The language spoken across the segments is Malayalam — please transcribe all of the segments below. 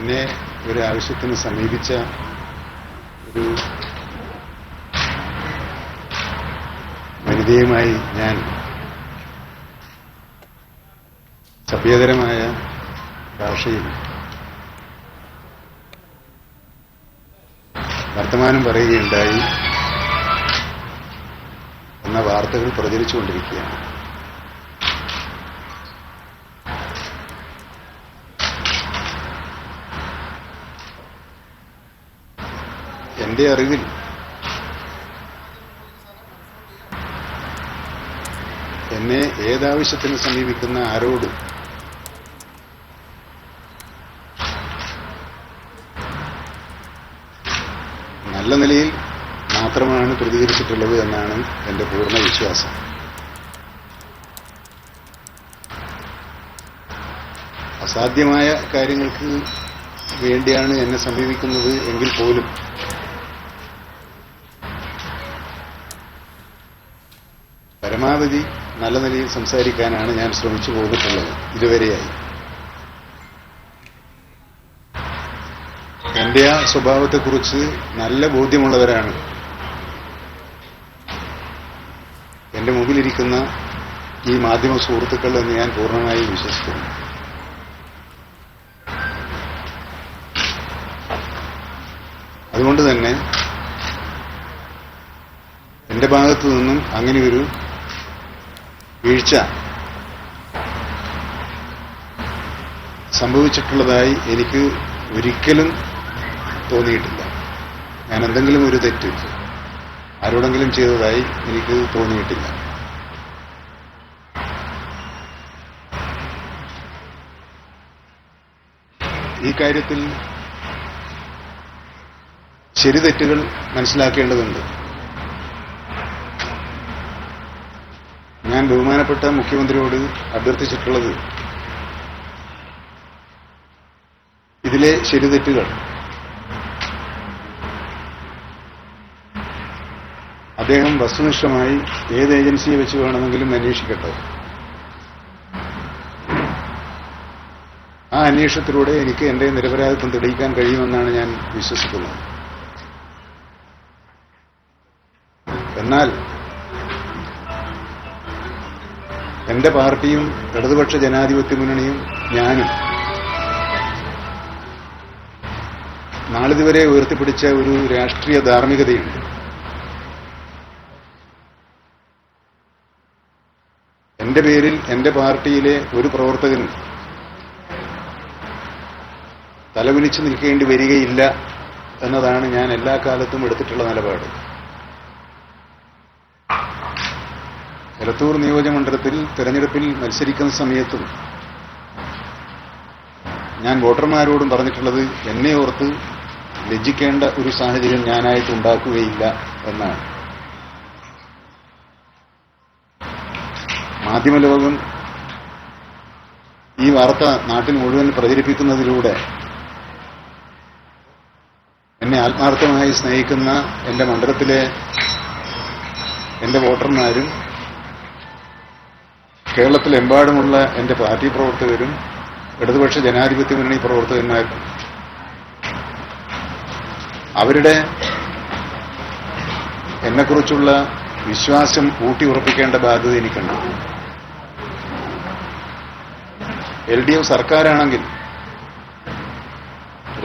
എന്നെ ഒരു ആവശ്യത്തിന് സമീപിച്ച ഒരു വനിതയുമായി ഞാൻ സഭ്യതരമായ ഭാഷയിൽ വർത്തമാനം പറയുകയുണ്ടായി എന്ന വാർത്തകൾ പ്രചരിച്ചുകൊണ്ടിരിക്കുകയാണ്. എന്റെ അറിവിൽ എന്നെ ഏതാവശ്യത്തിന് സമീപിക്കുന്ന ആരോടും നല്ല നിലയിൽ മാത്രമാണ് പ്രതികരിച്ചിട്ടുള്ളത് എന്നാണ് എന്റെ പൂർണ്ണ വിശ്വാസം. അസാധ്യമായ കാര്യങ്ങൾക്ക് വേണ്ടിയാണ് എന്നെ സമീപിക്കുന്നത് എങ്കിൽ പോലും പരമാവധി നല്ല നിലയിൽ സംസാരിക്കാനാണ് ഞാൻ ശ്രമിച്ചു പോന്നിട്ടുള്ളത് ഇതുവരെയായി. എന്റെ ആ സ്വഭാവത്തെക്കുറിച്ച് നല്ല ബോധ്യമുള്ളവരാണ് എന്റെ മുമ്പിലിരിക്കുന്ന ഈ മാധ്യമ സുഹൃത്തുക്കൾ എന്ന് ഞാൻ പൂർണ്ണമായി വിശ്വസിക്കുന്നു. അതുകൊണ്ട് തന്നെ എന്റെ ഭാഗത്തു നിന്നും അങ്ങനെയൊരു വീഴ്ച സംഭവിച്ചിട്ടുള്ളതായി എനിക്ക് ഒരിക്കലും തോന്നിയിട്ടില്ല. ഞാൻ എന്തെങ്കിലും ഒരു തെറ്റ് ആരോടെങ്കിലും ചെയ്തതായി എനിക്ക് തോന്നിയിട്ടില്ല. ഈ കാര്യത്തിൽ ശരി തെറ്റുകൾ മനസ്സിലാക്കേണ്ടതുണ്ട്. ഞാൻ ബഹുമാനപ്പെട്ട മുഖ്യമന്ത്രിയോട് അഭ്യർത്ഥിച്ചിട്ടുള്ളത് ഇതിലെ ശരി തെറ്റുകൾ അദ്ദേഹം വസ്തുനിഷ്ഠമായി ഏത് ഏജൻസിയെ വെച്ച് വേണമെങ്കിലും അന്വേഷിക്കട്ടെ. ആ അന്വേഷണത്തിലൂടെ എനിക്ക് എന്റെ നിരപരാധിത്വം തെളിയിക്കാൻ കഴിയുമെന്നാണ് ഞാൻ വിശ്വസിക്കുന്നത്. എന്നാൽ എന്റെ പാർട്ടിയും ഇടതുപക്ഷ ജനാധിപത്യ മുന്നണിയും ഞാനും നാളിതുവരെ ഉയർത്തിപ്പിടിച്ച ഒരു രാഷ്ട്രീയ ധാർമ്മികതയുണ്ട്. എന്റെ പേരിൽ എന്റെ പാർട്ടിയിലെ ഒരു പ്രവർത്തകനും തലകുനിച്ചു നിൽക്കേണ്ടി വരികയില്ല എന്നതാണ് ഞാൻ എല്ലാ കാലത്തും എടുത്തിട്ടുള്ള നിലപാട്. എലത്തൂർ നിയോജകമണ്ഡലത്തിൽ തെരഞ്ഞെടുപ്പിൽ മത്സരിക്കുന്ന സമയത്തും ഞാൻ വോട്ടർമാരോടും പറഞ്ഞിട്ടുള്ളത് എന്നെ ഓർത്ത് ലജ്ജിക്കേണ്ട ഒരു സാഹചര്യം ഞാനായിട്ട് ഉണ്ടാക്കുകയില്ല എന്നാണ്. മാധ്യമലോകം ഈ വാർത്ത നാട്ടിൽ മുഴുവൻ പ്രചരിപ്പിക്കുന്നതിലൂടെ എന്നെ ആത്മാർത്ഥമായി സ്നേഹിക്കുന്ന എന്റെ മണ്ഡലത്തിലെ എന്റെ വോട്ടർമാരും കേരളത്തിലെമ്പാടുമുള്ള എന്റെ പാർട്ടി പ്രവർത്തകരും ഇടതുപക്ഷ ജനാധിപത്യ മുന്നണി പ്രവർത്തകന്മാരും അവരുടെ എന്നെക്കുറിച്ചുള്ള വിശ്വാസം ഊട്ടിയുറപ്പിക്കേണ്ട ബാധ്യത എനിക്കുണ്ട്. LDF സർക്കാരാണെങ്കിൽ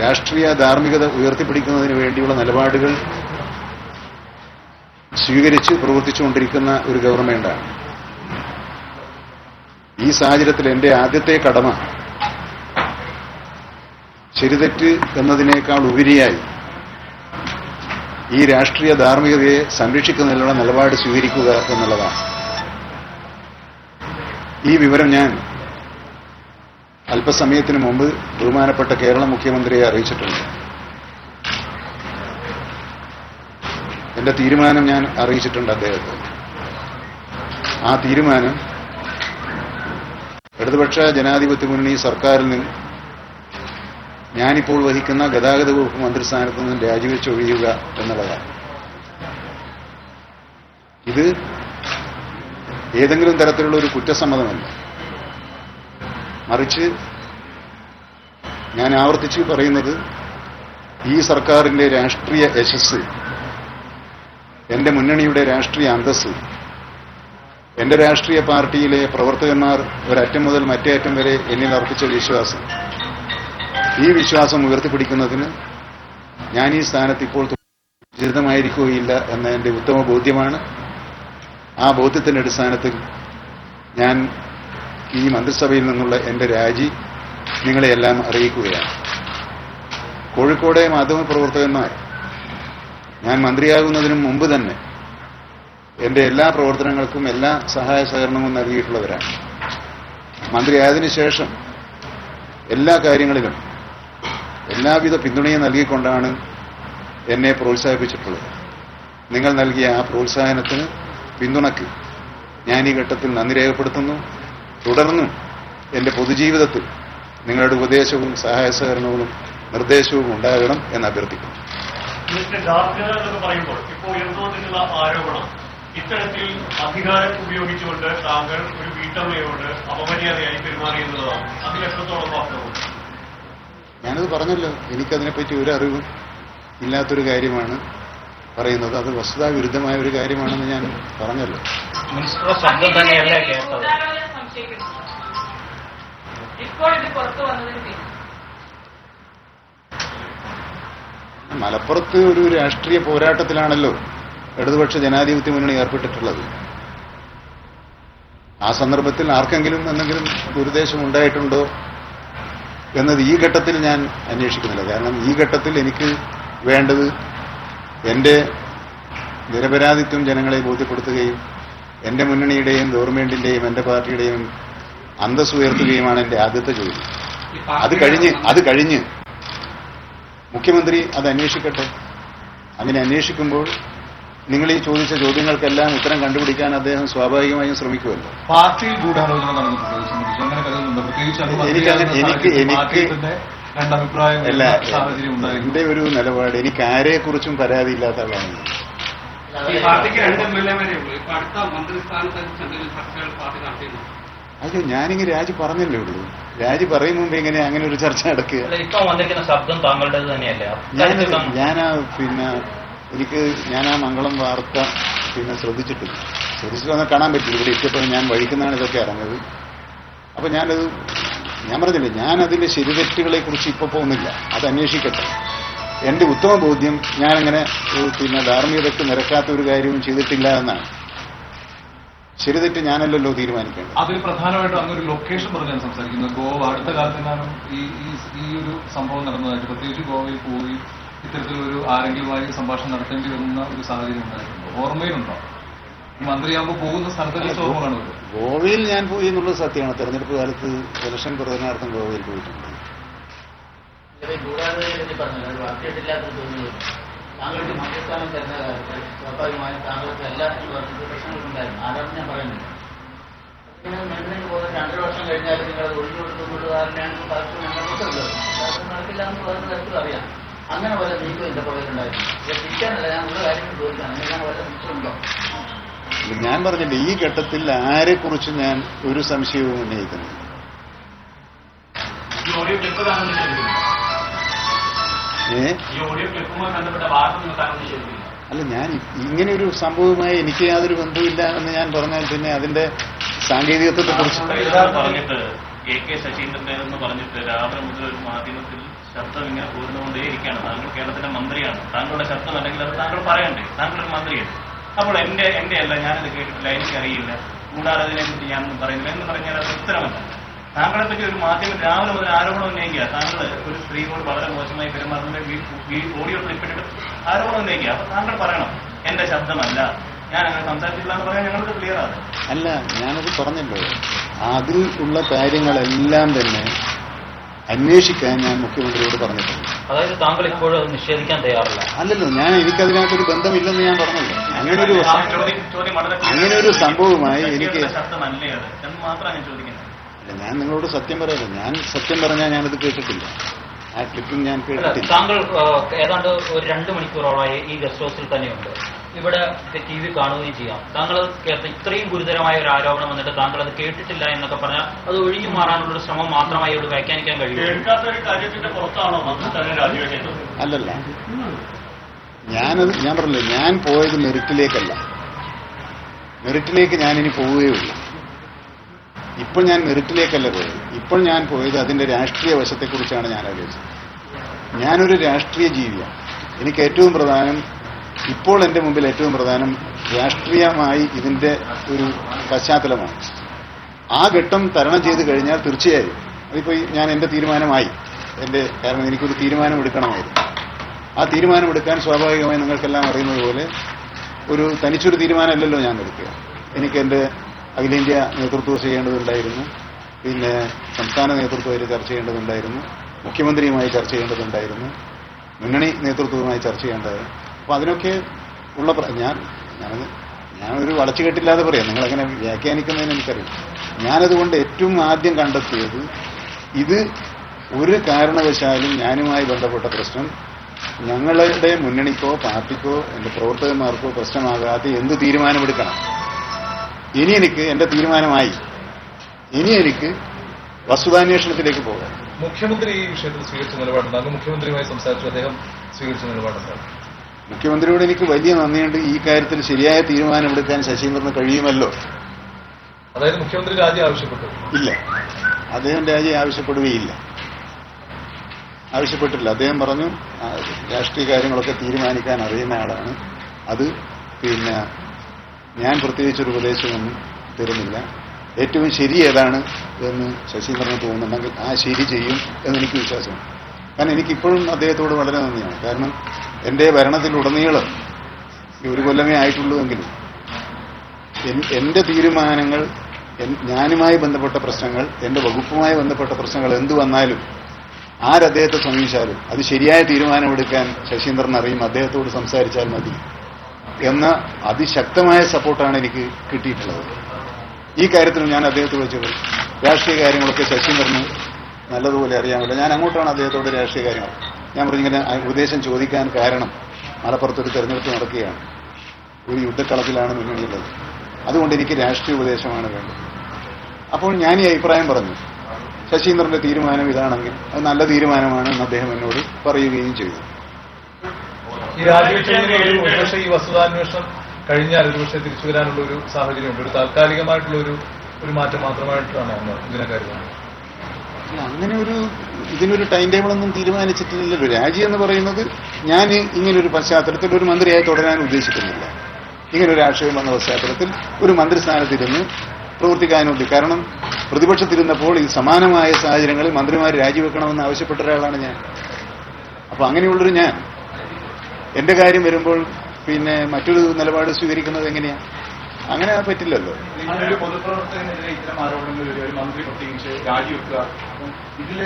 രാഷ്ട്രീയ ധാർമ്മികത ഉയർത്തിപ്പിടിക്കുന്നതിന് വേണ്ടിയുള്ള നിലപാടുകൾ സ്വീകരിച്ച് പ്രവർത്തിച്ചുകൊണ്ടിരിക്കുന്ന ഒരു ഗവൺമെന്റാണ്. ഈ സാഹചര്യത്തിൽ എന്റെ ആദ്യത്തെ കടമ ശരിതെറ്റ് എന്നതിനേക്കാൾ ഉപരിയായി ഈ രാഷ്ട്രീയ ധാർമ്മികതയെ സംരക്ഷിക്കുന്നതിനുള്ള നിലപാട് സ്വീകരിക്കുക എന്നുള്ളതാണ്. ഈ വിവരം ഞാൻ അല്പസമയത്തിന് മുമ്പ് ബഹുമാനപ്പെട്ട കേരള മുഖ്യമന്ത്രിയെ അറിയിച്ചിട്ടുണ്ട്. എന്റെ തീരുമാനം ഞാൻ അറിയിച്ചിട്ടുണ്ട് അദ്ദേഹത്തെ. ആ തീരുമാനം ഇടതുപക്ഷ ജനാധിപത്യ മുന്നണി സർക്കാരിൽ നിന്ന് ഞാനിപ്പോൾ വഹിക്കുന്ന ഗതാഗത വകുപ്പ് മന്ത്രിസ്ഥാനത്ത് നിന്നും രാജിവെച്ചൊഴിയുക എന്നുള്ളതാണ്. ഇത് ഏതെങ്കിലും തരത്തിലുള്ള ഒരു കുറ്റസമ്മതമല്ല, മറിച്ച് ഞാൻ ആവർത്തിച്ച് പറയുന്നത്, ഈ സർക്കാരിന്റെ രാഷ്ട്രീയ യശസ്, എന്റെ മുന്നണിയുടെ രാഷ്ട്രീയ അന്തസ്സ്, എന്റെ രാഷ്ട്രീയ പാർട്ടിയിലെ പ്രവർത്തകന്മാർ ഒരറ്റം മുതൽ മറ്റേ അറ്റം വരെ എന്നിൽ അർപ്പിച്ച വിശ്വാസം, ഈ വിശ്വാസം ഉയർത്തിപ്പിടിക്കുന്നതിന് ഞാൻ ഈ സ്ഥാനത്ത് ഇപ്പോൾ ഉചിതമായിരിക്കുകയില്ല എന്ന എന്റെ ഉത്തമ ബോധ്യമാണ്. ആ ബോധ്യത്തിന്റെ അടിസ്ഥാനത്തിൽ ഞാൻ ഈ മന്ത്രിസഭയിൽ നിന്നുള്ള എന്റെ രാജി നിങ്ങളെയെല്ലാം അറിയിക്കുകയാണ്. കോഴിക്കോടെ മാധ്യമപ്രവർത്തകന്മാർ ഞാൻ മന്ത്രിയാകുന്നതിന് മുമ്പ് തന്നെ എന്റെ എല്ലാ പ്രവർത്തനങ്ങൾക്കും എല്ലാ സഹായ സഹകരണവും നൽകിയിട്ടുള്ളവരാണ്. മന്ത്രിയായതിനു ശേഷം എല്ലാ കാര്യങ്ങളിലും എല്ലാവിധ പിന്തുണയും നൽകിക്കൊണ്ടാണ് എന്നെ പ്രോത്സാഹിപ്പിച്ചിട്ടുള്ളത്. നിങ്ങൾ നൽകിയ ആ പ്രോത്സാഹനത്തിന്, പിന്തുണയ്ക്ക് ഞാൻ ഈ ഘട്ടത്തിൽ നന്ദി രേഖപ്പെടുത്തുന്നു. തുടർന്നും എന്റെ പൊതുജീവിതത്തിൽ നിങ്ങളുടെ ഉപദേശവും സഹായ സഹകരണവും നിർദ്ദേശവും ഉണ്ടാകണം എന്ന് അഭ്യർത്ഥിക്കുന്നു. പറയുമ്പോൾ ഇപ്പോൾ ഉയർന്നുവന്നിട്ടുള്ള ആരോപണം ഇത്തരത്തിൽ അധികാരം ഉപയോഗിച്ചുകൊണ്ട് താങ്കൾ ഒരു വീട്ടമ്മയോട് അപമര്യാദയായി പെരുമാറിയെന്നുള്ളതാണ്. അതിൽ എത്രത്തോളം വാസ്തവമുണ്ട്? ഞാനത് പറഞ്ഞല്ലോ, എനിക്കതിനെപ്പറ്റി ഒരു അറിവും ഇല്ലാത്തൊരു കാര്യമാണ് പറയുന്നത്. അത് വസ്തുതാവിരുദ്ധമായ ഒരു കാര്യമാണെന്ന് ഞാൻ പറഞ്ഞല്ലോ. ശബ്ദം തന്നെയല്ല കേട്ടത്. മലപ്പുറത്ത് ഒരു രാഷ്ട്രീയ പോരാട്ടത്തിലാണല്ലോ ഇടതുപക്ഷ ജനാധിപത്യ മുന്നണി ഏർപ്പെട്ടിട്ടുള്ളത്. ആ സന്ദർഭത്തിൽ ആർക്കെങ്കിലും എന്തെങ്കിലും ദുരുദ്ദേശം ഉണ്ടായിട്ടുണ്ടോ എന്നത് ഈ ഘട്ടത്തിൽ ഞാൻ അന്വേഷിക്കുന്നില്ല. കാരണം ഈ ഘട്ടത്തിൽ എനിക്ക് വേണ്ടത് എന്റെ നിരപരാധിത്വം ജനങ്ങളെ ബോധ്യപ്പെടുത്തുകയും എന്റെ മുന്നണിയുടെയും ഗവൺമെന്റിന്റെയും എന്റെ പാർട്ടിയുടെയും അന്തസ് ഉയർത്തുകയുമാണ് എന്റെ ആദ്യത്തെ ജോലി. അത് കഴിഞ്ഞ് മുഖ്യമന്ത്രി അത് അന്വേഷിക്കട്ടെ. അങ്ങനെ അന്വേഷിക്കുമ്പോൾ നിങ്ങൾ ഈ ചോദിച്ച ചോദ്യങ്ങൾക്കെല്ലാം ഉത്തരം കണ്ടുപിടിക്കാൻ അദ്ദേഹം സ്വാഭാവികമായും ശ്രമിക്കുമല്ലോ. പാർട്ടിയിൽ ഗൂഢാലോചന എന്റെ ഒരു നിലപാട്, എനിക്ക് ആരെക്കുറിച്ചും പരാതിയില്ലാത്ത ആളാണ്. അയ്യോ, ഞാനിങ്ങനെ രാജി പറഞ്ഞല്ലേ ഉള്ളൂ. രാജി പറയും മുമ്പ് എങ്ങനെ അങ്ങനെ ഒരു ചർച്ച നടക്കുക? ഞാൻ ആ മംഗളം വാർത്ത ശ്രദ്ധിച്ചിട്ടില്ല. വന്നാൽ കാണാൻ പറ്റില്ല. ഇവിടെ എത്തിയപ്പോൾ ഞാൻ വഴിക്കുന്നതാണ് ഇതൊക്കെ അറിഞ്ഞത്. അപ്പൊ ഞാൻ പറഞ്ഞില്ലേ, ഞാൻ അതിന്റെ ശരിതെറ്റുകളെ കുറിച്ച് ഇപ്പൊ പോകുന്നില്ല. അത് അന്വേഷിക്കട്ടെ. എന്റെ ഉത്തമ ബോധ്യം, ഞാനങ്ങനെ ധാർമ്മികതയ്ക്ക് നിരക്കാത്ത ഒരു കാര്യവും ചെയ്തിട്ടില്ല എന്നാണ്. ശരിതെറ്റ് ഞാനല്ലല്ലോ തീരുമാനിക്കേണ്ടത്. അതിൽ പ്രധാനമായിട്ടും അങ്ങൊരു ലൊക്കേഷൻ പറഞ്ഞാണ് സംസാരിക്കുന്നത്. ഗോവ അടുത്ത കാലത്തെങ്ങാനും ഈ ഒരു സംഭവം നടന്നതായിട്ട്, പ്രത്യേകിച്ച് ഗോവയിൽ പോയി ഇത്തരത്തിലൊരു ആരെങ്കിലുമായി സംഭാഷണം നടത്തേണ്ടി വരുന്ന ഒരു സാഹചര്യം ഉണ്ടായിട്ടുണ്ടോ? ഓർമ്മയിലുണ്ടോ? മന്ത്രിയാകുമ്പോൾ പോകുന്ന സ്ഥലത്തൊക്കെ ഓർമ്മ കാണുമല്ലോ. ഗോവയിൽ ഞാൻ പോയി എന്നുള്ളത് സത്യമാണ്. തെരഞ്ഞെടുപ്പ് കാലത്ത് ഇലക്ഷൻ പ്രചരണാർത്ഥം ഗോവയിൽ പോയിട്ടുണ്ട്. താങ്കൾക്ക് മന്ത്രിസ്ഥാനം തരുന്ന കാലത്ത് സ്വാഭാവികമായും താങ്കൾക്ക് എല്ലാ പ്രശ്നങ്ങളുണ്ടായിരുന്നു. ആരാണ് ഞാൻ പറയുന്നത്. മെന്റിന് പോകുന്ന 2 വർഷം കഴിഞ്ഞാൽ നിങ്ങൾ അത് ഒഴിഞ്ഞു കൊടുക്കുന്നുള്ള ധാരണയാണ് പലർക്കും ഞങ്ങൾക്കുള്ളത്. നടക്കില്ല എന്ന് പറയുന്ന തരത്തിൽ അറിയാം. അങ്ങനെ വല്ല നീക്കം എന്റെ പുറകിലുണ്ടായിരുന്നു. തിരിക്കാനല്ല, ഞാൻ ഉള്ള കാര്യങ്ങൾ ചോദിക്കാണ്. അങ്ങനെ വല്ല നീക്കമുണ്ടോ? ഞാൻ പറഞ്ഞില്ല, ഈ ഘട്ടത്തിൽ ആരെക്കുറിച്ച് ഞാൻ ഒരു സംശയവും ഉന്നയിക്കുന്നില്ല. അല്ല, ഞാൻ ഇങ്ങനെ ഒരു സംഭവവുമായി എനിക്ക് യാതൊരു ബന്ധമില്ല എന്ന് ഞാൻ പറഞ്ഞാൽ പിന്നെ അതിന്റെ സാങ്കേതികത്വത്തെ കുറിച്ച് പറഞ്ഞിട്ട് AK ശശീന്ദ്രന്റെ എന്ന് പറഞ്ഞിട്ട് രാവിലെ മുതൽ ഒരു മാധ്യമത്തിൽ ശബ്ദം ഇങ്ങനെ പോരുന്നുകൊണ്ടേയിരിക്കുകയാണ്. താങ്കൾ കേരളത്തിന്റെ മന്ത്രിയാണ്. താങ്കളുടെ ശബ്ദം അല്ലെങ്കിൽ അത് താങ്കൾ പറയണ്ടേ? താങ്കളൊരു മന്ത്രിയാണ്. അപ്പോൾ എന്റെ അല്ല, ഞാനത് കേട്ടിട്ടില്ല, എനിക്കറിയില്ല, കൂടാതെ അതിനെക്കുറിച്ച് ഞാനൊന്നും പറയുന്നില്ല എന്ന് പറഞ്ഞാൽ അത് ഉത്തരമല്ല. താങ്കളെ പറ്റി ഒരു മാധ്യമം രാവിലെ മുതൽ ആരോപണം ഉന്നയിക്കുക. താങ്കൾ ഒരു സ്ത്രീയോട് വളരെ മോശമായി പെരുമാറുന്നതിന്റെ ഓഡിയോ ക്ലിപ്പിട്ടിട്ട് ആരോപണം ഉന്നയിക്കുക. അപ്പൊ താങ്കൾ പറയണം, എന്റെ ശബ്ദമല്ല, ഞാൻ അങ്ങനെ സംസാരിച്ചിട്ടില്ല എന്ന് പറയാൻ ഞങ്ങൾക്ക് ക്ലിയർ ആണ്. അല്ല, ഞാനത് പറഞ്ഞല്ലോ, അതിൽ ഉള്ള കാര്യങ്ങളെല്ലാം തന്നെ അന്വേഷിക്കാൻ ഞാൻ മുഖ്യമന്ത്രിയോട് പറഞ്ഞിട്ടുണ്ട്. അതായത് താങ്കൾ ഇപ്പോഴും നിഷേധിക്കാൻ തയ്യാറില്ല? അല്ലല്ലോ, എനിക്കതിനകത്തൊരു ബന്ധമില്ലെന്ന് ഞാൻ പറഞ്ഞല്ലോ. അങ്ങനെ ഒരു സംഭവമായി എനിക്ക് ശബ്ദമല്ലേ അത് എന്ന് മാത്രമാണ് ഞാൻ ചോദിക്കുന്നത്. ഞാൻ നിങ്ങളോട് സത്യം പറയല്ലോ, ഞാൻ സത്യം പറഞ്ഞാൽ ഞാനത് കേട്ടിട്ടില്ല. ആ ക്ലിപ്പിംഗ് ഞാൻ കേട്ടിട്ടില്ല. താങ്കൾ ഏതാണ്ട് ഒരു 2 മണിക്കൂറോളമായി ഈ ഗസ്റ്റ് ഹൗസിൽ തന്നെയുണ്ട്. ഇവിടെ TV കാണുകയും ചെയ്യാം. താങ്കൾ ഇത്രയും ഗുരുതരമായ ഒരു ആരോപണം വന്നിട്ട് താങ്കൾ അത് കേട്ടിട്ടില്ല എന്നൊക്കെ പറഞ്ഞാൽ അത് ഒഴിഞ്ഞു മാറാനുള്ള ഒരു ശ്രമം മാത്രമായി ഇവിടെ വ്യാഖ്യാനിക്കാൻ കഴിയും. കേൾക്കാത്തൊരു കാര്യത്തിന്റെ പുറത്താണോ മന്ത്രിസ്ഥാനം രാജിവെച്ചത്? അല്ലല്ല, ഞാൻ പറഞ്ഞില്ലേ, ഞാൻ പോയത് മെറിറ്റിലേക്കല്ല. മെറിറ്റിലേക്ക് ഞാനിനി പോവുകയുള്ളൂ. ഇപ്പോൾ ഞാൻ മെറിറ്റിലേക്കല്ല പോയത്. ഇപ്പോൾ ഞാൻ പോയത് അതിന്റെ രാഷ്ട്രീയ വശത്തെക്കുറിച്ചാണ് ഞാൻ ആലോചിച്ചത്. ഞാനൊരു രാഷ്ട്രീയ ജീവിയാണ്. എനിക്ക് ഏറ്റവും പ്രധാനം, ഇപ്പോൾ എൻ്റെ മുമ്പിൽ ഏറ്റവും പ്രധാനം രാഷ്ട്രീയമായി ഇതിന്റെ ഒരു പശ്ചാത്തലമാണ്. ആ ഘട്ടം തരണം ചെയ്ത് കഴിഞ്ഞാൽ തീർച്ചയായും അതിപ്പോൾ ഞാൻ എൻ്റെ തീരുമാനമായി. കാരണം എനിക്കൊരു തീരുമാനം എടുക്കണമായിരുന്നു. ആ തീരുമാനമെടുക്കാൻ സ്വാഭാവികമായി നിങ്ങൾക്കെല്ലാം അറിയുന്നത് പോലെ തനിച്ചൊരു തീരുമാനമല്ലല്ലോ ഞാൻ എടുക്കുക. എനിക്ക് എൻ്റെ അഖിലേന്ത്യാ നേതൃത്വം ചെയ്യേണ്ടതുണ്ടായിരുന്നു, പിന്നെ സംസ്ഥാന നേതൃത്വത്തിൽ ചർച്ച ചെയ്യേണ്ടതുണ്ടായിരുന്നു, മുഖ്യമന്ത്രിയുമായി ചർച്ച ചെയ്യേണ്ടതുണ്ടായിരുന്നു, മുന്നണി നേതൃത്വവുമായി ചർച്ച ചെയ്യേണ്ടതായിരുന്നു. അപ്പോൾ അതിനൊക്കെ ഉള്ള ഞാനൊരു വളച്ചുകെട്ടില്ലാതെ പറയാം, നിങ്ങളെങ്ങനെ വ്യാഖ്യാനിക്കുന്നതിന് എനിക്കറിയാം. ഞാനതുകൊണ്ട് ഏറ്റവും ആദ്യം കണ്ടെത്തിയത് ഇത് ഒരു കാരണവശാലും ഞാനുമായി ബന്ധപ്പെട്ട പ്രശ്നം ഞങ്ങളുടെ മുന്നണിക്കോ പാർട്ടിക്കോ എൻ്റെ പ്രവർത്തകന്മാർക്കോ പ്രശ്നമാകാതെ എന്ത് തീരുമാനമെടുക്കണം. ഇനി എനിക്ക് എൻ്റെ തീരുമാനമായി, ഇനി എനിക്ക് വസ്തുതാന്വേഷണത്തിലേക്ക് പോകാം. മുഖ്യമന്ത്രി ഈ വിഷയത്തിൽ സ്വീകരിച്ച നിലപാടുണ്ടാകും. മുഖ്യമന്ത്രിയുമായി സംസാരിച്ചു, അദ്ദേഹം സ്വീകരിച്ച നിലപാടുണ്ടാകും. മുഖ്യമന്ത്രിയോട് എനിക്ക് വലിയ നന്ദിയുണ്ട്. ഈ കാര്യത്തിൽ ശരിയായ തീരുമാനമെടുക്കാൻ ശശീന്ദ്രന് കഴിയുമല്ലോ. അതായത് മുഖ്യമന്ത്രി രാജി ആവശ്യപ്പെട്ടു? ഇല്ല, അദ്ദേഹം രാജി ആവശ്യപ്പെടുകയില്ല, ആവശ്യപ്പെട്ടില്ല. അദ്ദേഹം പറഞ്ഞു രാഷ്ട്രീയ കാര്യങ്ങളൊക്കെ തീരുമാനിക്കാൻ അറിയുന്ന ആളാണ്. അത് പിന്നെ ഞാൻ പ്രത്യേകിച്ചൊരു ഉപദേശമൊന്നും തരുന്നില്ല. ഏറ്റവും ശരി ഏതാണ് എന്ന് ശശീന്ദ്രന് തോന്നുന്നുണ്ടെങ്കിൽ ആ ശരി ചെയ്യും എന്നെനിക്ക് വിശ്വാസമാണ്. കാരണം എനിക്കിപ്പോഴും അദ്ദേഹത്തോട് വളരെ നന്ദിയാണ്. കാരണം എൻ്റെ ഭരണത്തിലുടനീളം ഒരു കൊല്ലമേ ആയിട്ടുള്ളൂ എങ്കിലും എൻ്റെ തീരുമാനങ്ങൾ, ഞാനുമായി ബന്ധപ്പെട്ട പ്രശ്നങ്ങൾ, എൻ്റെ വകുപ്പുമായി ബന്ധപ്പെട്ട പ്രശ്നങ്ങൾ എന്തു വന്നാലും ആരദ്ദേഹത്തെ സമീപിച്ചാലും അത് ശരിയായ തീരുമാനമെടുക്കാൻ ശശീന്ദ്രൻ അറിയും. അദ്ദേഹത്തോട് സംസാരിച്ചാൽ മതി എന്ന അതിശക്തമായ സപ്പോർട്ടാണ് എനിക്ക് കിട്ടിയിട്ടുള്ളത്. ഈ കാര്യത്തിൽ ഞാൻ അദ്ദേഹത്തോട് വെച്ചത് രാഷ്ട്രീയ കാര്യങ്ങളൊക്കെ ശശീന്ദ്രന് നല്ലതുപോലെ അറിയാമല്ലോ. ഞാൻ അങ്ങോട്ടാണ് അദ്ദേഹത്തോട് രാഷ്ട്രീയ കാര്യങ്ങൾ ഞാൻ പറഞ്ഞിങ്ങനെ ഉപദേശം ചോദിക്കാൻ കാരണം മലപ്പുറത്തൊരു തെരഞ്ഞെടുപ്പ് നടക്കുകയാണ്, ഒരു യുദ്ധക്കളത്തിലാണ് മുന്നണിയുള്ളത്. അതുകൊണ്ട് എനിക്ക് രാഷ്ട്രീയ ഉപദേശമാണ് വേണ്ടത്. അപ്പോൾ ഞാൻ ഈ അഭിപ്രായം പറഞ്ഞു. ശശീന്ദ്രന്റെ തീരുമാനം ഇതാണെങ്കിൽ അത് നല്ല തീരുമാനമാണെന്ന് അദ്ദേഹം എന്നോട് പറയുകയും ചെയ്തു. ഈ രാജിവെച്ച ഈ വസ്തുതാന്വേഷണം കഴിഞ്ഞാൽ ഒരുപക്ഷെ തിരിച്ചു വരാനുള്ള ഒരു സാഹചര്യമുണ്ട്. ഒരു താൽക്കാലികമായിട്ടുള്ള ഒരു മാറ്റം മാത്രമായിട്ടാണ് ഇതിനെ കരുതുന്നത്. അങ്ങനെ ഇതിനൊരു ടൈം ടേബിളൊന്നും തീരുമാനിച്ചിട്ടില്ലല്ലോ. രാജി എന്ന് പറയുന്നത് ഞാൻ ഇങ്ങനൊരു പശ്ചാത്തലത്തിൽ ഒരു മന്ത്രിയായി തുടരാൻ ഉദ്ദേശിക്കുന്നില്ല. ഇങ്ങനൊരു ആക്ഷേപം വന്ന പശ്ചാത്തലത്തിൽ ഒരു മന്ത്രിസ്ഥാനത്തിരുന്ന് പ്രവർത്തിക്കാനുണ്ട്. കാരണം പ്രതിപക്ഷത്തിരുന്നപ്പോൾ ഈ സമാനമായ സാഹചര്യങ്ങളിൽ മന്ത്രിമാർ രാജിവെക്കണമെന്ന് ആവശ്യപ്പെട്ട ഒരാളാണ് ഞാൻ. അപ്പൊ അങ്ങനെയുള്ളൊരു ഞാൻ എന്റെ കാര്യം വരുമ്പോൾ പിന്നെ മറ്റൊരു നിലപാട് സ്വീകരിക്കുന്നത് എങ്ങനെയാണ്? അങ്ങനെ പറ്റില്ലല്ലോ. ഒരു പൊതുപ്രവർത്തകനെതിരെ ഇത്തരം ആരോപണങ്ങൾ ഒരു മന്ത്രി പ്രത്യേകിച്ച് രാജിവെക്കുക, ഇതിൽ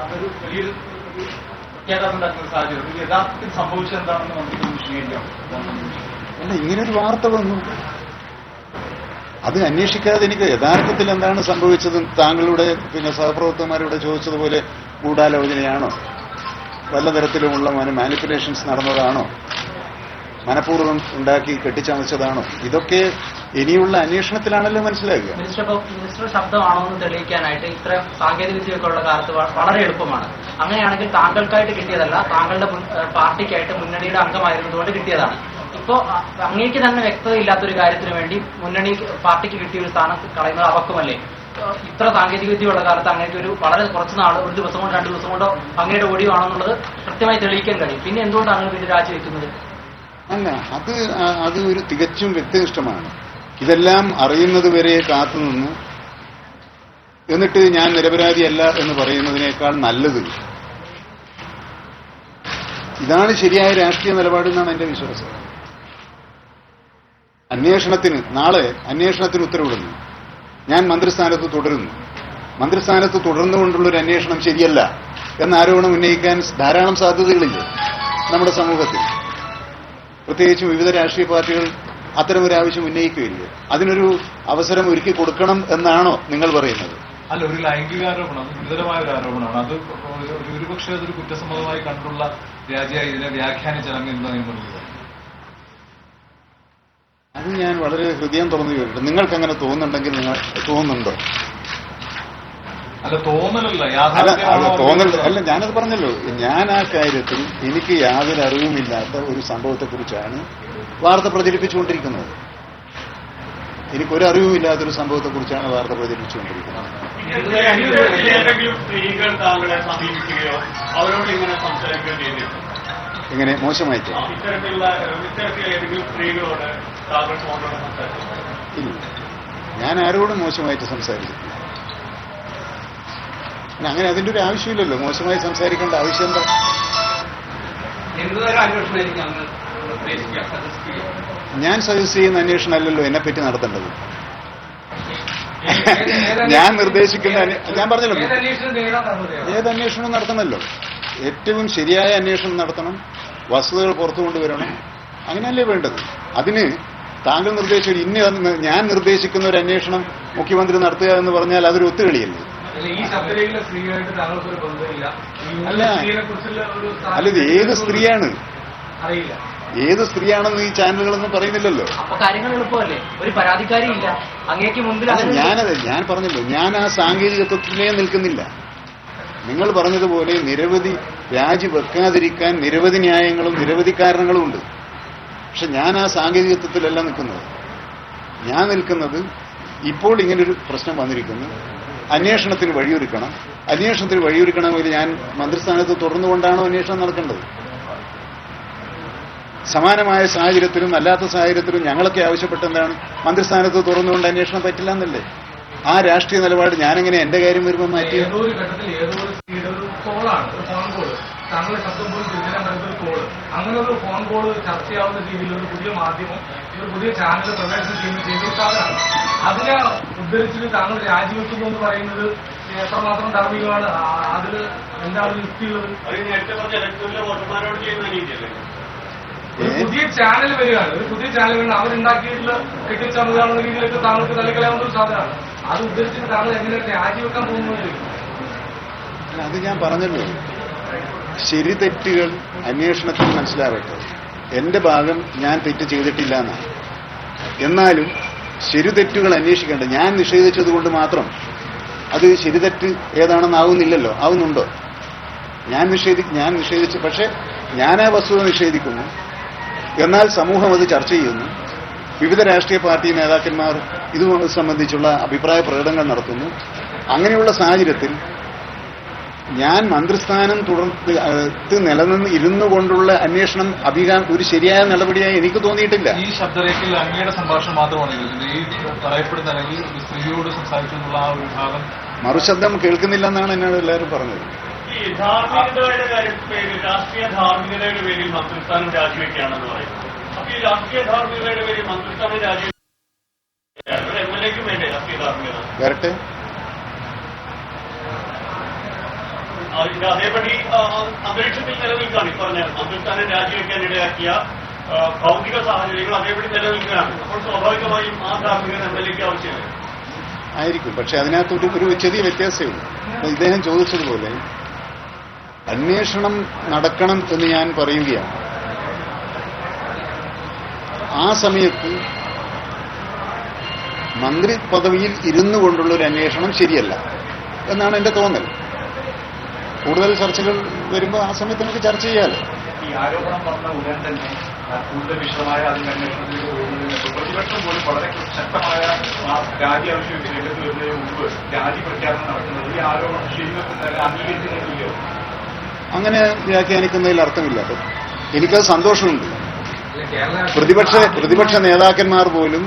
അതൊരു വലിയൊരു പ്രത്യാഘാതം ഉണ്ടാക്കുന്ന സാഹചര്യം യഥാർത്ഥത്തിൽ സംഭവിച്ചെന്താണെന്ന് മന്ത്രിക്ക് വിശദീകരിക്കാം. അല്ല, ഇങ്ങനൊരു വാർത്ത വന്നു, അത് അന്വേഷിക്കാതെ എനിക്ക് യഥാർത്ഥത്തിൽ എന്താണ് സംഭവിച്ചത് താങ്കളുടെ പിന്നെ സഹപ്രവർത്തകന്മാരോട് ചോദിച്ചതുപോലെ ഗൂഢാലോചനയാണോ, വല്ല തരത്തിലുമുള്ള മാനിപ്പുലേഷൻസ് നടന്നതാണോ, മനഃപൂർവ്വം ഉണ്ടാക്കി കെട്ടിച്ചമച്ചതാണോ? ഇതൊക്കെ ഇനിയുള്ള അന്വേഷണത്തിലാണല്ലോ മനസ്സിലാക്കുക. മിനിസ്റ്റർ ശബ്ദമാണോ എന്ന് തെളിയിക്കാനായിട്ട് ഇത്തരം സാങ്കേതിക വിദ്യയൊക്കെ ഉള്ള കാലത്ത് വളരെ എളുപ്പമാണ്. അങ്ങനെയാണെങ്കിൽ താങ്കൾക്കായിട്ട് കിട്ടിയതല്ല, താങ്കളുടെ പാർട്ടിക്കായിട്ട് മുന്നണിയുടെ അംഗമായിരുന്നതുകൊണ്ട് കിട്ടിയതാണ്. ഇപ്പോൾ അങ്ങേക്ക് തന്നെ വ്യക്തതയില്ലാത്തൊരു കാര്യത്തിന് വേണ്ടി മുന്നണി പാർട്ടിക്ക് കിട്ടിയ ഒരു സ്ഥാനം കളയുന്നത് അപക്വമല്ലേ? ഇത്ര സാങ്കേതിക വിദ്യയുള്ള കാലത്ത് അങ്ങേക്ക് ഒരു വളരെ കുറച്ച് നാൾ, ഒരു ദിവസം കൊണ്ടോ 2 ദിവസം കൊണ്ടോ അങ്ങയുടെ ഒടിവാണെന്നുള്ളത് കൃത്യമായി തെളിയിക്കാൻ കഴിയും. പിന്നെ എന്തുകൊണ്ടാണ് അങ്ങ് പിന്നെ രാജിവെക്കുന്നത്? അല്ല, അത് ഒരു തികച്ചും വ്യക്തിനിഷ്ഠമാണ്. ഇതെല്ലാം അറിയുന്നത് വരെ കാത്തുനിന്ന് എന്നിട്ട് ഞാൻ നിരപരാധിയല്ല എന്ന് പറയുന്നതിനേക്കാൾ നല്ലത് ഇതാണ് ശരിയായ രാഷ്ട്രീയ നിലപാടെന്നാണ് എന്റെ വിശ്വാസം. നാളെ അന്വേഷണത്തിന് ഉത്തരവിടുന്നു, ഞാൻ മന്ത്രിസ്ഥാനത്ത് തുടരുന്നു. മന്ത്രിസ്ഥാനത്ത് തുടർന്നുകൊണ്ടുള്ളൊരു അന്വേഷണം ശരിയല്ല എന്ന ആരോപണം ഉന്നയിക്കാൻ ധാരാളം സാധ്യതകളില്ലേ നമ്മുടെ സമൂഹത്തിൽ? പ്രത്യേകിച്ചും വിവിധ രാഷ്ട്രീയ പാർട്ടികൾ അത്തരമൊരാവശ്യം ഉന്നയിക്കുകയില്ലേ? അതിനൊരു അവസരം ഒരുക്കി കൊടുക്കണം എന്നാണോ നിങ്ങൾ പറയുന്നത്? അല്ല, ഒരു ലൈംഗികാരോപണം, അത് ഗുരുതരമായ ഒരു ആരോപണമാണ്. അത് ഒരുപക്ഷെ അതൊരു കുറ്റസമ്മതമായി കണ്ടുള്ള രാജിയായി ഇതിനെ വ്യാഖ്യാനിച്ചാൽ അങ്ങനെ എന്താ നിങ്ങൾ? അത് ഞാൻ വളരെ ഹൃദയം തുറന്നു ചോദിച്ചിട്ടുണ്ട്. നിങ്ങൾക്ക് അങ്ങനെ തോന്നുന്നുണ്ടെങ്കിൽ നിങ്ങൾ തോന്നുന്നുണ്ടോ? അല്ല, തോന്നലല്ല, അത് യാഥാർത്ഥ്യമാണോ? തോന്നൽ അല്ല, ഞാനത് പറഞ്ഞല്ലോ. ഞാൻ ആ കാര്യത്തിൽ എനിക്ക് യാതൊരു അറിവുമില്ലാത്ത ഒരു സംഭവത്തെക്കുറിച്ചാണ് വാർത്ത പ്രചരിപ്പിച്ചുകൊണ്ടിരിക്കുന്നത്. എനിക്കൊരു അറിവുമില്ലാത്തൊരു സംഭവത്തെക്കുറിച്ചാണ് വാർത്ത പ്രചരിപ്പിച്ചുകൊണ്ടിരിക്കുന്നത്. ഏതെങ്കിലും സ്ത്രീകൾ താങ്കളെ സമീപിക്കുകയോ അവരോട് ഇങ്ങനെ സംസാരിക്കുകയോ ചെയ്തിട്ടുണ്ടോ? എങ്ങനെ മോശമായിട്ട്? ഇത്തരത്തിലുള്ള ഏതെങ്കിലും സ്ത്രീകളോട് താങ്കൾ ഫോണിലൂടെ സംസാരിച്ചിട്ടുണ്ടോ? ഇല്ല, ഞാൻ ആരോടും മോശമായിട്ട് സംസാരിച്ചിട്ടില്ല. അങ്ങനെ അതിന്റെ ഒരു ആവശ്യമില്ലല്ലോ. മോശമായി സംസാരിക്കേണ്ട ആവശ്യം എന്താ? എന്തുതരം അന്വേഷണമായിരിക്കും അങ്ങ് ഉദ്ദേശിക്കുക? ഞാൻ സജസ്റ്റ് ചെയ്യുന്ന അന്വേഷണം അല്ലല്ലോ എന്നെപ്പറ്റി നടത്തേണ്ടത്. ഞാൻ നിർദ്ദേശിക്കുന്ന ഞാൻ പറഞ്ഞല്ലോ, ഏത് അന്വേഷണം നടത്തണമല്ലോ. ഏറ്റവും ശരിയായ അന്വേഷണം നടത്തണം, വസ്തുതകൾ പുറത്തു കൊണ്ടുവരണം. അങ്ങനെയല്ലേ വേണ്ടത്. അതിന് താങ്കൾ നിർദ്ദേശിച്ച ഞാൻ നിർദ്ദേശിക്കുന്ന ഒരു അന്വേഷണം മുഖ്യമന്ത്രി നടത്തുക എന്ന് പറഞ്ഞാൽ അതൊരു ഒത്തുകളിയല്ലേ? ഈ ശബ്ദരേഖയിലെ സ്ത്രീയായിട്ട് താങ്കൾക്കൊരു ബന്ധമില്ല. അല്ല, ഇത് ഏത് സ്ത്രീയാണ്? അറിയില്ല. ഏത് സ്ത്രീയാണെന്ന് ഈ ചാനലുകളൊന്നും പറയുന്നില്ലല്ലോ. അപ്പൊ കാര്യങ്ങൾ എളുപ്പമല്ലേ? ഒരു പരാതിക്കാരി ഇല്ല, അങ്ങേക്ക് മുമ്പിൽ. ഞാൻ പറഞ്ഞല്ലോ, ഞാൻ ആ സാങ്കേതികത്വത്തിലേ നിൽക്കുന്നില്ല. നിങ്ങൾ പറഞ്ഞതുപോലെ നിരവധി രാജിവെക്കാതിരിക്കാൻ നിരവധി ന്യായങ്ങളും നിരവധി കാരണങ്ങളും ഉണ്ട്. പക്ഷെ ഞാൻ ആ സാങ്കേതികത്വത്തിലല്ല നിൽക്കുന്നത്. ഞാൻ നിൽക്കുന്നത് ഇപ്പോൾ ഇങ്ങനൊരു പ്രശ്നം വന്നിരിക്കുന്നു, അന്വേഷണത്തിന് വഴിയൊരുക്കണം. അന്വേഷണത്തിന് വഴിയൊരുക്കണമെങ്കിൽ ഞാൻ മന്ത്രിസ്ഥാനത്ത് തുടർന്നുകൊണ്ടാണോ അന്വേഷണം നടക്കേണ്ടത്? സമാനമായ സാഹചര്യത്തിലും അല്ലാത്ത സാഹചര്യത്തിലും ഞങ്ങളൊക്കെ ആവശ്യപ്പെട്ടെന്താണ്? മന്ത്രിസ്ഥാനത്ത് തുറന്നുകൊണ്ട് അന്വേഷണം പറ്റില്ല എന്നല്ലേ? ആ രാഷ്ട്രീയ നിലപാട് ഞാനെങ്ങനെ എന്റെ കാര്യം വരുമ്പോൾ മാറ്റി? ഏതോ ഒരു ഘട്ടത്തിൽ ഏതോ ഒരു സ്ത്രീയുടെ ഒരു കോളാണ്, ഒരു ഫോൺ കോള്, താങ്കളെ ശബ്ദം പോലും തിരിച്ചറിയാൻ പറ്റുന്ന ഒരു കോള്, അങ്ങനെ ഒരു ഫോൺ കോള് ചർച്ചയാവുന്ന രീതിയിൽ ഒരു പുതിയ മാധ്യമം, ഒരു പുതിയ ചാനൽ പ്രവേശനം ചെയ്യുന്ന ഒരു സാധനമാണ്. അതിനെ ഉദ്ധരിച്ചിട്ട് താങ്കൾ രാജിവെക്കുന്നു എന്ന് പറയുന്നത് എത്രമാത്രം ധാർമ്മികമാണ്? അതിൽ എന്താണ് യുക്തിയുള്ളത്? അത് നേരത്തെ പറഞ്ഞ ഇലക്ട്രലിലെ വോട്ടർമാരോട് ചെയ്യുന്ന രീതിയല്ലേ? ഒരു പുതിയ ചാനൽ വരികയാണ്, ഒരു പുതിയ ചാനൽ വരികയാണ്, അവരുണ്ടാക്കിയിട്ടുള്ള കെട്ടിച്ചമതാണെന്ന രീതിയിലേക്ക് താങ്കൾക്ക് തലക്കളയാവുന്ന ഒരു സാധനമാണ്. അത് ഉദ്ധരിച്ചിട്ട് താങ്കൾ എങ്ങനെ രാജിവെക്കാൻ പോകുന്നത്? അത് ഞാൻ പറഞ്ഞല്ലോ, ശരി തെറ്റുകൾ അന്വേഷണത്തിൽ മനസ്സിലാവട്ടെ. എന്റെ ഭാഗം ഞാൻ തെറ്റ് ചെയ്തിട്ടില്ല എന്നാണ്. എന്നാലും ശരി തെറ്റുകൾ അന്വേഷിക്കേണ്ട. ഞാൻ നിഷേധിച്ചതുകൊണ്ട് മാത്രം അത് ശരി തെറ്റ് ഏതാണെന്നാവുന്നില്ലല്ലോ. ആവുന്നുണ്ടോ? ഞാൻ നിഷേധിച്ചു, പക്ഷെ ഞാൻ ആ വസ്തുത നിഷേധിക്കുന്നു. എന്നാൽ സമൂഹം അത് ചർച്ച ചെയ്യുന്നു. വിവിധ രാഷ്ട്രീയ പാർട്ടി നേതാക്കന്മാർ ഇത് സംബന്ധിച്ചുള്ള അഭിപ്രായ പ്രകടനങ്ങൾ നടത്തുന്നു. അങ്ങനെയുള്ള സാഹചര്യത്തിൽ ഞാൻ മന്ത്രിസ്ഥാനം തുടർന്ന് നിലനിന്ന് ഇരുന്നു കൊണ്ടുള്ള അന്വേഷണം ഒരു ശരിയായ നടപടിയായി എനിക്ക് തോന്നിയിട്ടില്ല. ഈ ശബ്ദരേഖയിൽ അങ്ങയുടെ സംഭാഷണം മാത്രമാണ് ഈ പറയപ്പെടുന്ന, അല്ലെങ്കിൽ സ്ത്രീയോട് സംസാരിച്ചെന്നുള്ള ആ ഒരു ഭാഗം മറുശബ്ദം കേൾക്കുന്നില്ലെന്നാണ് എന്നോട് എല്ലാവരും പറഞ്ഞത്. ഈ ധാർമ്മികതയുടെ പേരിൽ, രാഷ്ട്രീയ ധാർമ്മികതയുടെ പേരിൽ മന്ത്രിസ്ഥാനം രാജിവെക്കുകയാണെന്ന് പറയുന്നത്. അപ്പൊ ഈ രാഷ്ട്രീയ ധാർമ്മികതയുടെ പേരിൽ മന്ത്രിസ്ഥാനം രാജിവെക്കാൻ ഒരു എംഎൽഎക്കും വേണ്ടേ രാഷ്ട്രീയ ധാർമ്മികത? വരട്ടെ. അതേപടി അന്തരീക്ഷത്തിൽ നിലനിൽക്കുകയാണ്. ഈ പറഞ്ഞ മന്ത്രിസ്ഥാനം രാജിവെക്കാൻ ഇടയാക്കിയ ഭൗതിക സാഹചര്യങ്ങൾ അതേപടി നിലനിൽക്കുകയാണ്. അപ്പോൾ സ്വാഭാവികമായും ആ ധാർമ്മികത എംഎൽഎക്ക് ആവശ്യമില്ല ആയിരിക്കും. പക്ഷെ അതിനകത്ത് ഒരു ചെറിയ വ്യത്യാസമേ ഉള്ളൂ. ഇദ്ദേഹം ചോദിച്ചതുപോലെ അന്വേഷണം നടക്കണം എന്ന് ഞാൻ പറയുകയാണ്. ആ സമയത്ത് മന്ത്രി പദവിയിൽ ഇരുന്നു കൊണ്ടുള്ള ഒരു അന്വേഷണം ശരിയല്ല എന്നാണ് എന്റെ തോന്നൽ. കൂടുതൽ ചർച്ചകൾ വരുമ്പോൾ ആ സമയത്ത് നമുക്ക് ചർച്ച ചെയ്യാമല്ലോ. ഈ ആരോപണം വന്ന ഉടൻ തന്നെ കൂടുതൽ വിശദമായ അതിന്റെ അന്വേഷണത്തിലേക്ക് പോകുന്നതിന് പ്രതിപക്ഷം പോലും വളരെ ശക്തമായ രാജി ആവശ്യം രംഗത്ത് വരുന്നതിന് മുമ്പ് രാജി പ്രഖ്യാപനം നടത്തുന്നത് ഈ ആരോപണം ശരിവെക്കുന്നതിന് അംഗീകരിക്കുന്നില്ലയോ? അങ്ങനെ വ്യാഖ്യാനിക്കുന്നതിൽ അർത്ഥമില്ല. എനിക്കത് സന്തോഷമുണ്ട്. പ്രതിപക്ഷ നേതാക്കന്മാർ പോലും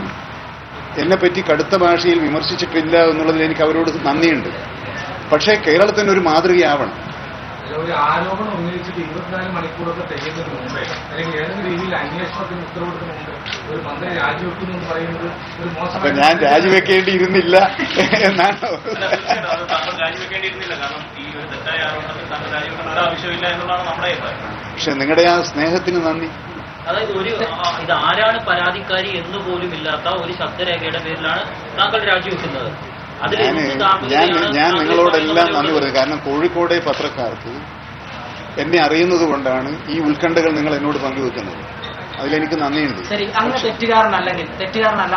എന്നെപ്പറ്റി കടുത്ത ഭാഷയിൽ വിമർശിച്ചിട്ടില്ല എന്നുള്ളതിൽ എനിക്ക് അവരോട് നന്ദിയുണ്ട്. പക്ഷേ കേരളത്തിനൊരു മാതൃകയാവണം. ഒരു ആരോപണം ഉന്നയിച്ചിട്ട് 24 മണിക്കൂറൊക്കെ തികയുന്നതിന് മുമ്പേ, അല്ലെങ്കിൽ ഏതെങ്കിലും രീതിയിൽ അന്വേഷണത്തിന് ഉത്തരവിടുന്നതിന് മുമ്പ് ഒരു മന്ത്രി രാജിവെക്കുന്നു എന്ന് പറയുന്നത് ഒരു മോശം. അപ്പൊ ഞാൻ രാജിവെക്കേണ്ടിയിരുന്നില്ല എന്നാണ്. താങ്കൾ രാജിവെക്കേണ്ടിയിരുന്നില്ല, കാരണം ഈ ഒരു തെറ്റായ ആരോപണത്തിൽ താങ്കൾ രാജിവെക്കേണ്ട ആവശ്യമില്ല എന്നുള്ളതാണ് നമ്മുടെ അഭിപ്രായം. പക്ഷെ നിങ്ങളുടെ ആ സ്നേഹത്തിന് നന്ദി. അതായത് ഇത് ആരാണ് പരാതിക്കാരി എന്ന് പോലും ഇല്ലാത്ത ഒരു ശബ്ദരേഖയുടെ പേരിലാണ് താങ്കൾ രാജിവെക്കുന്നത്. ഞാൻ നിങ്ങളോടെല്ലാം നന്ദി പറയുന്നത്. കാരണം കോഴിക്കോടെ പത്രക്കാർക്ക് എന്നെ അറിയുന്നത് കൊണ്ടാണ് ഈ ഉത്കണ്ഠകൾ നിങ്ങൾ എന്നോട് പങ്കുവെക്കുന്നത്. അതിലെനിക്ക് നന്ദിയുണ്ട്. ശരി, അങ്ങ് തെറ്റുകാരനല്ല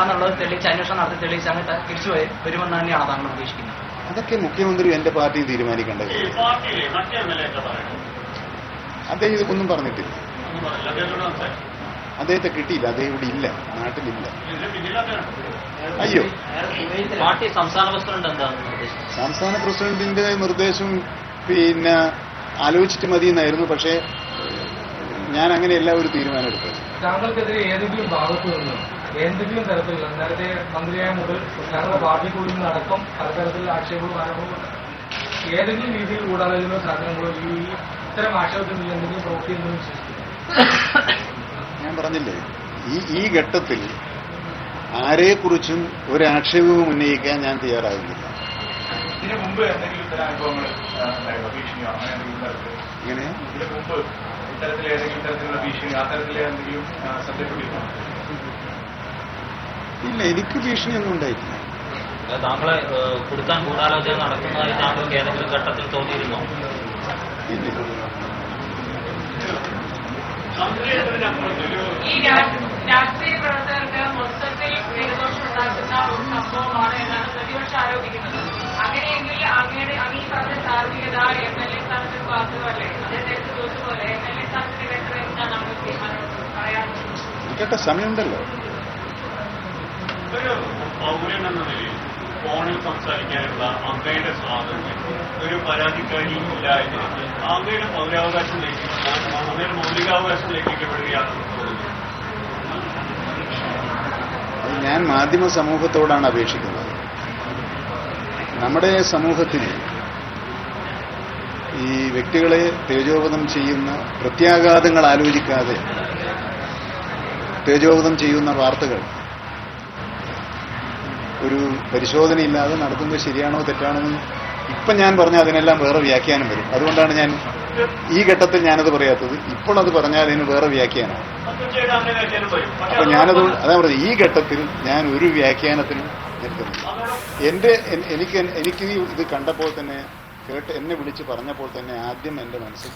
എന്നുള്ളത് തെളിയിച്ച് അന്വേഷണം നടത്തി തെളിയിച്ച് അങ്ങ് തിരിച്ചു വരുമെന്ന് തന്നെയാണ് താങ്കൾ ഉദ്ദേശിക്കുന്നത്? അതൊക്കെ മുഖ്യമന്ത്രിയും എന്റെ പാർട്ടിയും തീരുമാനിക്കേണ്ടത്. ഈ പാർട്ടിയിലെ മറ്റേ എംഎൽഎ എന്താ പറയുന്നത്? അദ്ദേഹം ഇതൊന്നും പറഞ്ഞിട്ടില്ല. ഒന്നും പറയില്ല. അദ്ദേഹത്തോട് സംസാരിച്ചു. അദ്ദേഹത്തെ കിട്ടിയില്ല. അദ്ദേഹം ഇവിടെ ഇല്ല, നാട്ടിലില്ല. ഇതിന് പിന്നിലാത്തതാണ്. അയ്യോ, പാർട്ടി സംസ്ഥാന പ്രസിഡന്റ് എന്താണ് ഉദ്ദേശിച്ചത്? സംസ്ഥാന പ്രസിഡന്റിന്റെ നിർദ്ദേശം പിന്നെ ആലോചിച്ചിട്ട് മതി എന്നായിരുന്നു. പക്ഷേ ഞാൻ അങ്ങനെയല്ല ഒരു തീരുമാനം എടുത്തത്. താങ്കൾക്കെതിരെ ഏതെങ്കിലും ഭാഗത്തു നിന്നും എന്തെങ്കിലും തരത്തിലുള്ള നേരത്തെ മന്ത്രിയായ മുതൽ ഞങ്ങളുടെ പാർട്ടിക്കുള്ളിൽ നിന്നടക്കം പലതരത്തിലുള്ള ആക്ഷേപങ്ങളും ആരോപണങ്ങളും ഏതെങ്കിലും രീതിയിൽ ഗൂഢാലോചനയോ സാധനങ്ങളോ ഇത്തരം ആക്ഷേപത്തിൽ എന്തെങ്കിലും പ്രവൃത്തി എന്തെങ്കിലും വിശ്വസിക്കുന്നു? ഞാൻ പറഞ്ഞില്ലേ, ഈ ഘട്ടത്തിൽ ആരെക്കുറിച്ചും ഒരാക്ഷേപവും ഉന്നയിക്കാൻ ഞാൻ തയ്യാറാകുന്നില്ല. ഇതിനു മുമ്പ് എന്തെങ്കിലും ഇത്തരം അനുഭവങ്ങൾ ഉണ്ടായിരുന്നോ? ഭീഷണിയോ അങ്ങനെ എന്തെങ്കിലും തരത്തിൽ? ഇങ്ങനെ ഇതിനു മുമ്പ് ഇത്തരത്തിൽ ഏതെങ്കിലും തരത്തിലുള്ള ഭീഷണി ആ തരത്തിൽ എന്തെങ്കിലും ശ്രദ്ധപ്പെട്ടിരുന്നോ? ഇല്ല, എനിക്ക് ഭീഷണിയൊന്നും ഉണ്ടായിട്ടില്ല. താങ്കളെ കൊടുക്കാൻ ഗൂഢാലോചന നടക്കുന്നതായി താങ്കൾക്ക് ഏതെങ്കിലും ഘട്ടത്തിൽ തോന്നിയിരുന്നോ? ഇല്ല. ഈ രാഷ്ട്രീയ പ്രവർത്തകർക്ക് മൊത്തത്തിൽ പേരുദോഷം ഉണ്ടാക്കുന്ന ഒരു സംഭവമാണ് എന്നാണ് പ്രതിപക്ഷം ആരോപിക്കുന്നത്. അങ്ങനെയെങ്കിൽ അങ്ങയുടെ ഈ പറഞ്ഞ ധാർമ്മികത എംഎൽഎ സ്ഥാനത്തിന് മാത്രമല്ലേ? അദ്ദേഹത്തെ ചോദിച്ചതുപോലെ എംഎൽഎ സ്ഥാനത്തിന് വേണ്ടത് എന്താണ് നമ്മൾ തീരുമാനം പറയാറുള്ളത്? എനിക്കൊക്കെ സമയമുണ്ടല്ലോ. ഒരു പൗരൻ എന്ന നിലയിൽ ഫോണിൽ സംസാരിക്കാനുള്ള അങ്ങയുടെ സ്വാതന്ത്ര്യം ഒരു പരാതിക്കാരി ഇല്ല എന്നിരിക്കെ അങ്ങയുടെ പൗരാവകാശം അങ്ങയുടെ മൗലികാവകാശം ലംഘിക്കപ്പെടുകയാണെന്ന് തോന്നുന്നു. ഞാൻ മാധ്യമ സമൂഹത്തോടാണ് അപേക്ഷിക്കുന്നത്. നമ്മുടെ സമൂഹത്തിൽ ഈ വ്യക്തികളെ തേജോവധം ചെയ്യുന്ന പ്രത്യാഘാതങ്ങൾ ആലോചിക്കാതെ തേജോവധം ചെയ്യുന്ന വാർത്തകൾ ഒരു പരിശോധനയില്ലാതെ നടത്തുന്നത് ശരിയാണോ തെറ്റാണോ എന്ന് ഇപ്പം ഞാൻ പറഞ്ഞാൽ അതിനെല്ലാം വേറെ വ്യാഖ്യാനം വരും. അതുകൊണ്ടാണ് ഞാൻ ഈ ഘട്ടത്തിൽ ഞാനത് പറയാത്തത്. ഇപ്പോൾ അത് പറഞ്ഞാൽ അതിന് വേറെ വ്യാഖ്യാനമാണ്. അപ്പൊ ഞാനത് അതാ പറഞ്ഞത്, ഈ ഘട്ടത്തിൽ ഞാൻ ഒരു വ്യാഖ്യാനത്തിനും നിൽക്കുന്നില്ല. എനിക്ക് ഇത് കണ്ടപ്പോൾ തന്നെ എന്നെ വിളിച്ച് പറഞ്ഞപ്പോൾ തന്നെ ആദ്യം എന്റെ മനസ്സിൽ